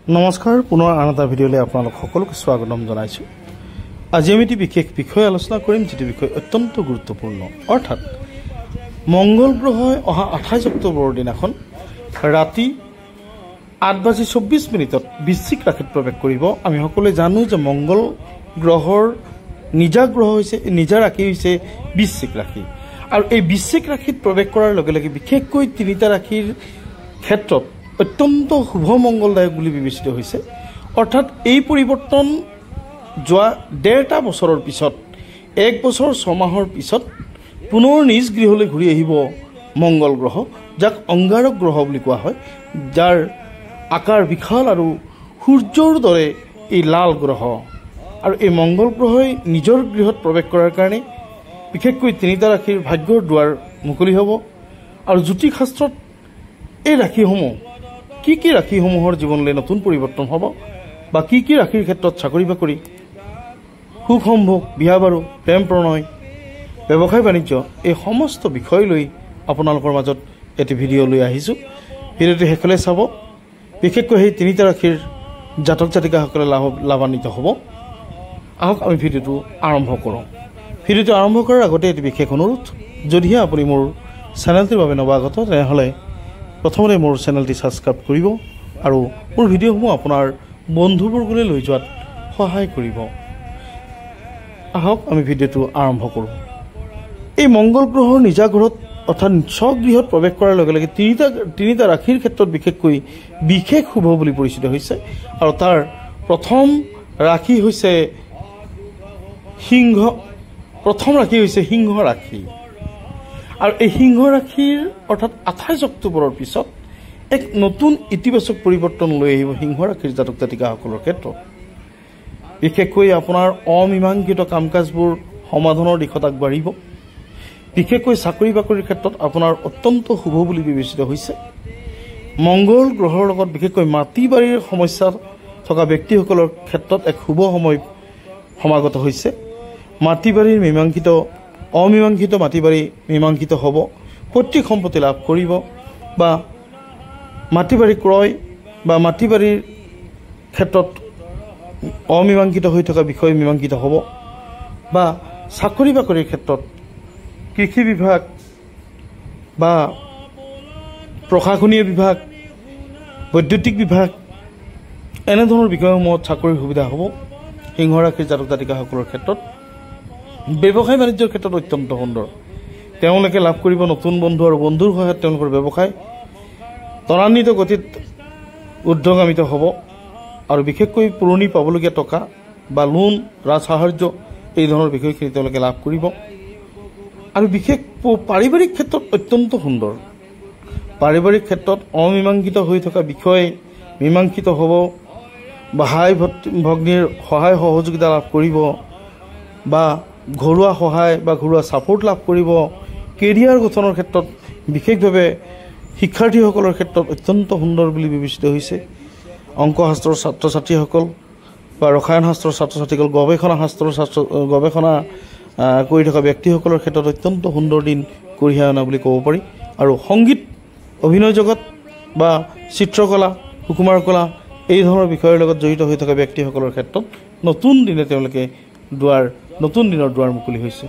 নমস্কাৰ পুনৰ আন এটা ভিডিঅ'লৈ আপোনালোক সকলোকে স্বাগতম জনাইছোঁ। আজি আমি এটি বিশেষ বিষয় আলোচনা কৰিম, যেটি বিষয় অত্যন্ত গুৰুত্বপূৰ্ণ, অৰ্থাৎ মংগল গ্ৰহই অহা 28 অক্টোবৰৰ দিনাখন ৰাতি 8:24 বৃশ্চিক ৰাশিত প্ৰৱেশ কৰিব। আমি সকলোৱে জানো যে মংগল গ্ৰহৰ নিজা ৰাশি হৈছে বৃশ্চিক ৰাশি, আৰু এই বৃশ্চিক ৰাশিত প্ৰৱেশ কৰাৰ লগে লগে বিশেষকৈ তিনিটা ৰাশিৰ ক্ষেত্ৰত অত্যন্ত শুভ মংগলদায়ক বুলি বিবেচিত হৈছে। অৰ্থাৎ এই পৰিৱৰ্তন যোৱা 1.5 বছৰৰ পিছত, 1 বছৰ 6 মাহৰ পিছত পুনৰ নিজ গৃহলৈ ঘূৰি আহিব মংগল গ্ৰহ, যাক অংগাৰক গ্ৰহ বুলি কোৱা হয়, যাৰ আকাৰ বিশাল আৰু সূৰ্যৰ দৰে এই লাল গ্ৰহ। আৰু এই মংগল গ্ৰহই নিজৰ গৃহত প্ৰৱেশ কৰাৰ কাৰণে বিশেষকৈ তিনিটা ৰাশিৰ ভাগ্যৰ দুৱাৰ মুকলি হ'ব। আৰু জ্যোতিষ শাস্ত্ৰত এই ৰাশিসমূহ কি ৰাশিসমূহৰ জীৱনলৈ নতুন পৰিৱৰ্তন হ'ব, বা কি ৰাশিৰ ক্ষেত্ৰত চাকৰি বাকৰি, সুখ সম্ভোগ, বিয়া বাৰু, প্ৰেম প্ৰণয়, ব্যৱসায় বাণিজ্য, এই সমস্ত বিষয় লৈ আপোনালোকৰ মাজত এটি ভিডিঅ' লৈ আহিছোঁ। ভিডিঅ'টো শেষলৈ চাব। বিশেষকৈ সেই তিনিটা ৰাশিৰ জাতক জাতিকাসকলে লাভান্বিত হ'ব। আহক আমি ভিডিঅ'টো আৰম্ভ কৰোঁ। ভিডিঅ'টো আৰম্ভ কৰাৰ আগতে এটি বিশেষ অনুৰোধ, যদিহে আপুনি মোৰ চেনেলটিৰ বাবে নৱাগত, তেনেহ'লে প্ৰথমতে মোৰ চেনেলটি ছাবস্ক্ৰাইব কৰিব আৰু মোৰ ভিডিঅ'সমূহ আপোনাৰ বন্ধুবৰ্গলৈ লৈ যোৱাত সহায় কৰিব। আহক আমি ভিডিঅ'টো আৰম্ভ কৰোঁ। এই মংগল গ্ৰহৰ নিজা ঘৰত অৰ্থাৎ স্বগৃহত প্ৰৱেশ কৰাৰ লগে লগে তিনিটা ৰাশিৰ ক্ষেত্ৰত বিশেষকৈ বিশেষ শুভ বুলি পৰিচিত হৈছে। আৰু তাৰ প্ৰথম ৰাশি হৈছে সিংহ ৰাশি। আৰু এই সিংহ ৰাশিৰ অৰ্থাৎ 28 অক্টোবৰৰ পিছত এক নতুন ইতিবাচক পৰিৱৰ্তন লৈ আহিব সিংহ ৰাশিৰ জাতক জাতিকাসকলৰ ক্ষেত্ৰত। বিশেষকৈ আপোনাৰ অমীমাংসিত কাম কাজবোৰ সমাধানৰ দিশত আগবাঢ়িব। বিশেষকৈ চাকৰি বাকৰিৰ ক্ষেত্ৰত আপোনাৰ অত্যন্ত শুভ বুলি বিবেচিত হৈছে। মংগল গ্ৰহৰ লগত বিশেষকৈ মাটি বাৰীৰ সমস্যা থকা ব্যক্তিসকলৰ ক্ষেত্ৰত এক শুভ সময় সমাগত হৈছে। মাটি বাৰীৰ অমীমাংসিত মাটি বাৰী মীমাংসিত হ'ব, পৈতৃক সম্পত্তি লাভ কৰিব, বা মাটি বাৰী ক্ৰয় বা মাটি বাৰীৰ ক্ষেত্ৰত অমীমাংসিত হৈ থকা বিষয় মীমাংসিত হ'ব, বা চাকৰি বাকৰিৰ ক্ষেত্ৰত কৃষি বিভাগ বা প্ৰশাসনীয় বিভাগ, বৈদ্যুতিক বিভাগ, এনেধৰণৰ বিষয়সমূহত চাকৰিৰ সুবিধা হ'ব সিংহ ৰাশিৰ জাতক জাতিকাসকলৰ ক্ষেত্ৰত। ব্যৱসায় বাণিজ্যৰ ক্ষেত্ৰত অত্যন্ত সুন্দৰ। তেওঁলোকে লাভ কৰিব নতুন বন্ধু, আৰু বন্ধুৰ সহায়ত তেওঁলোকৰ ব্যৱসায় ত্বৰান্বিত গতিত ঊৰ্ধ্বগামিত হ'ব। আৰু বিশেষকৈ পুৰণি পাবলগীয়া টকা বা লোন, ৰাজ সাহাৰ্য, এই ধৰণৰ বিষয়খিনি তেওঁলোকে লাভ কৰিব। আৰু বিশেষ পাৰিবাৰিক ক্ষেত্ৰত অত্যন্ত সুন্দৰ। পাৰিবাৰিক ক্ষেত্ৰত অমীমাংসিত হৈ থকা বিষয় মীমাংসিত হ'ব, ভাই ভগ্নীৰ সহায় সহযোগিতা লাভ কৰিব, বা ঘৰুৱা সহায় বা ঘৰুৱা ছাপোৰ্ট লাভ কৰিব। কেৰিয়াৰ গঠনৰ ক্ষেত্ৰত বিশেষভাৱে শিক্ষাৰ্থীসকলৰ ক্ষেত্ৰত অত্যন্ত সুন্দৰ বুলি বিবেচিত হৈছে। অংক শাস্ত্ৰৰ ছাত্ৰ ছাত্ৰীসকল বা ৰসায়ন শাস্ত্ৰৰ ছাত্ৰ ছাত্ৰীসকল, গৱেষণা কৰি থকা ব্যক্তিসকলৰ ক্ষেত্ৰত অত্যন্ত সুন্দৰ দিন কঢ়িয়াই অনা বুলি ক'ব পাৰি। আৰু সংগীত, অভিনয় জগত বা চিত্ৰকলা, সুকুমাৰ কলা, এই ধৰণৰ বিষয়ৰ লগত জড়িত হৈ থকা ব্যক্তিসকলৰ ক্ষেত্ৰত নতুন দিনৰ দুৱাৰ মুকলি হৈছে।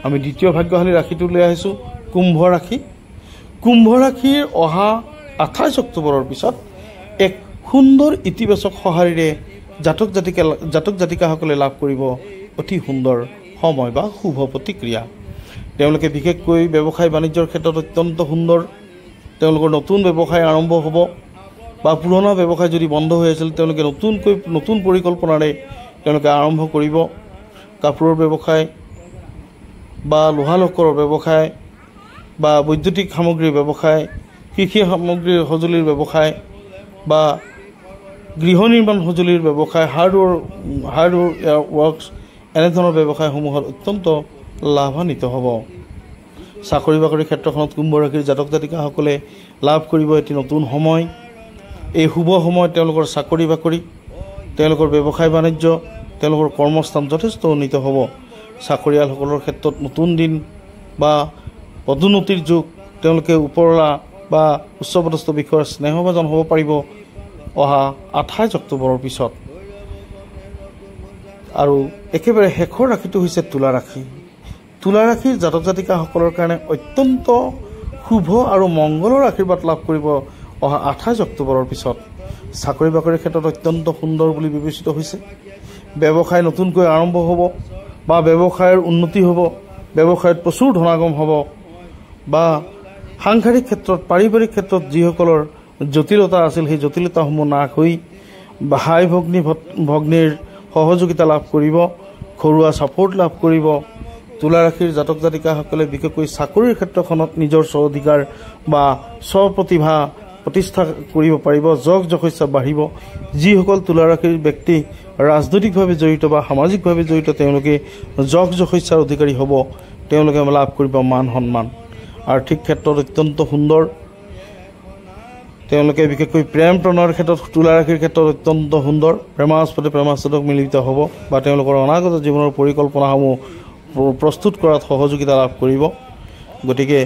আমি দ্বিতীয় ভাগ্যশালী ৰাশিটো লৈ আহিছোঁ, কুম্ভ ৰাশি। কুম্ভ ৰাশিৰ অহা 28 অক্টোবৰৰ পিছত এক সুন্দৰ ইতিবাচক সঁহাৰিৰে জাতক জাতিকাসকলে লাভ কৰিব অতি সুন্দৰ সময় বা শুভ প্ৰতিক্ৰিয়া। তেওঁলোকে বিশেষকৈ ব্যৱসায় বাণিজ্যৰ ক্ষেত্ৰত অত্যন্ত সুন্দৰ। তেওঁলোকৰ নতুন ব্যৱসায় আৰম্ভ হ'ব, বা পুৰণা ব্যৱসায় যদি বন্ধ হৈ আছিল তেওঁলোকে নতুন পৰিকল্পনাৰে তেওঁলোকে আৰম্ভ কৰিব। কাপোৰৰ ব্যৱসায় বা লোহালক্কৰৰ ব্যৱসায় বা বৈদ্যুতিক সামগ্ৰীৰ ব্যৱসায়, কৃষি সামগ্ৰীৰ সঁজুলিৰ ব্যৱসায় বা গৃহ নিৰ্মাণ সঁজুলিৰ ব্যৱসায়, হাৰ্ডৱেৰ ৱৰ্কছ, এনেধৰণৰ ব্যৱসায়সমূহত অত্যন্ত লাভান্বিত হ'ব। চাকৰি বাকৰিৰ ক্ষেত্ৰখনত কুম্ভ ৰাশিৰ জাতক জাতিকাসকলে লাভ কৰিব এটি নতুন সময়। এই শুভ সময়ত তেওঁলোকৰ চাকৰি বাকৰি, তেওঁলোকৰ ব্যৱসায় বাণিজ্য, তেওঁলোকৰ কৰ্মস্থান যথেষ্ট উন্নীত হ'ব। চাকৰিয়ালসকলৰ ক্ষেত্ৰত নতুন দিন বা পদোন্নতিৰ যুগ। তেওঁলোকে ওপৰলা বা উচ্চপদস্থ বিষয়ৰ স্নেহভাজন হ'ব পাৰিব। অহা 28 অক্টোবৰৰ পিছত। আৰু একেবাৰে শেষৰ ৰাশিটো হৈছে তুলা ৰাশি। তুলা ৰাশিৰ জাতক জাতিকাসকলৰ কাৰণে অত্যন্ত শুভ আৰু মংগলৰ আশীৰ্বাদ লাভ কৰিব অহা 28 অক্টোবৰৰ পিছত। চাকৰি বাকৰিৰ ক্ষেত্ৰত অত্যন্ত সুন্দৰ বুলি বিবেচিত হৈছে। ব্যৱসায় নতুনকৈ আৰম্ভ হ'ব বা ব্যৱসায়ৰ উন্নতি হ'ব, ব্যৱসায়ত প্ৰচুৰ ধনাগম হ'ব বা সাংসাৰিক ক্ষেত্ৰত পাৰিবাৰিক ক্ষেত্ৰত যিসকলৰ জটিলতা আছিল সেই জটিলতাসমূহ নাশ হৈ ভাই ভগ্নীৰ সহযোগিতা লাভ কৰিব, ঘৰুৱা ছাপোৰ্ট লাভ কৰিব। তুলা ৰাশিৰ জাতক জাতিকাসকলে বিশেষকৈ চাকৰিৰ ক্ষেত্ৰখনত নিজৰ স্বঅধিকাৰ বা স্বপ্ৰতিভা প্ৰতিষ্ঠা কৰিব পাৰিব, যশ যশস্যা বাঢ়িব। যিসকল তুলা ৰাশিৰ ব্যক্তি ৰাজনৈতিকভাৱে জড়িত বা সামাজিকভাৱে জড়িত তেওঁলোকে যশ যশস্যাৰ অধিকাৰী হ'ব, তেওঁলোকে লাভ কৰিব মান সন্মান। আৰ্থিক ক্ষেত্ৰত অত্যন্ত সুন্দৰ, তেওঁলোকে বিশেষকৈ প্ৰেম প্ৰণয়ৰ ক্ষেত্ৰত তুলা ৰাশিৰ ক্ষেত্ৰত অত্যন্ত সুন্দৰ। প্ৰেমাস্পদে প্ৰেমাস্পদক মিলিত হ'ব বা তেওঁলোকৰ অনাগত জীৱনৰ পৰিকল্পনাসমূহ প্ৰস্তুত কৰাত সহযোগিতা লাভ কৰিব। গতিকে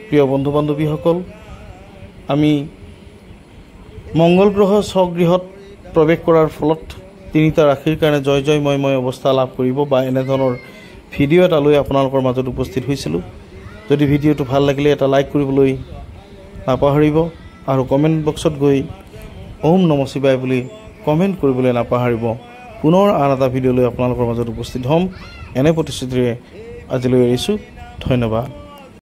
প্ৰিয় বন্ধু বান্ধৱীসকল, আমি মংগল গ্ৰহ স্বগৃহত প্ৰৱেশ কৰাৰ ফলত 3টা ৰাশিৰ কাৰণে জয় জয়ময় অৱস্থা লাভ কৰিব বা এনেধৰণৰ ভিডিঅ' এটা লৈ আপোনালোকৰ মাজত উপস্থিত হৈছিলোঁ। যদি ভিডিঅ'টো ভাল লাগিলে এটা লাইক কৰিবলৈ নাপাহৰিব আৰু কমেণ্ট বক্সত গৈ ওম নমঃ শিৱায় বুলি কমেণ্ট কৰিবলৈ নাপাহৰিব। পুনৰ আন এটা ভিডিঅ' লৈ আপোনালোকৰ মাজত উপস্থিত হ'ম। এনে প্ৰতিশ্ৰুতিৰে আজিলৈ এৰিছোঁ। ধন্যবাদ।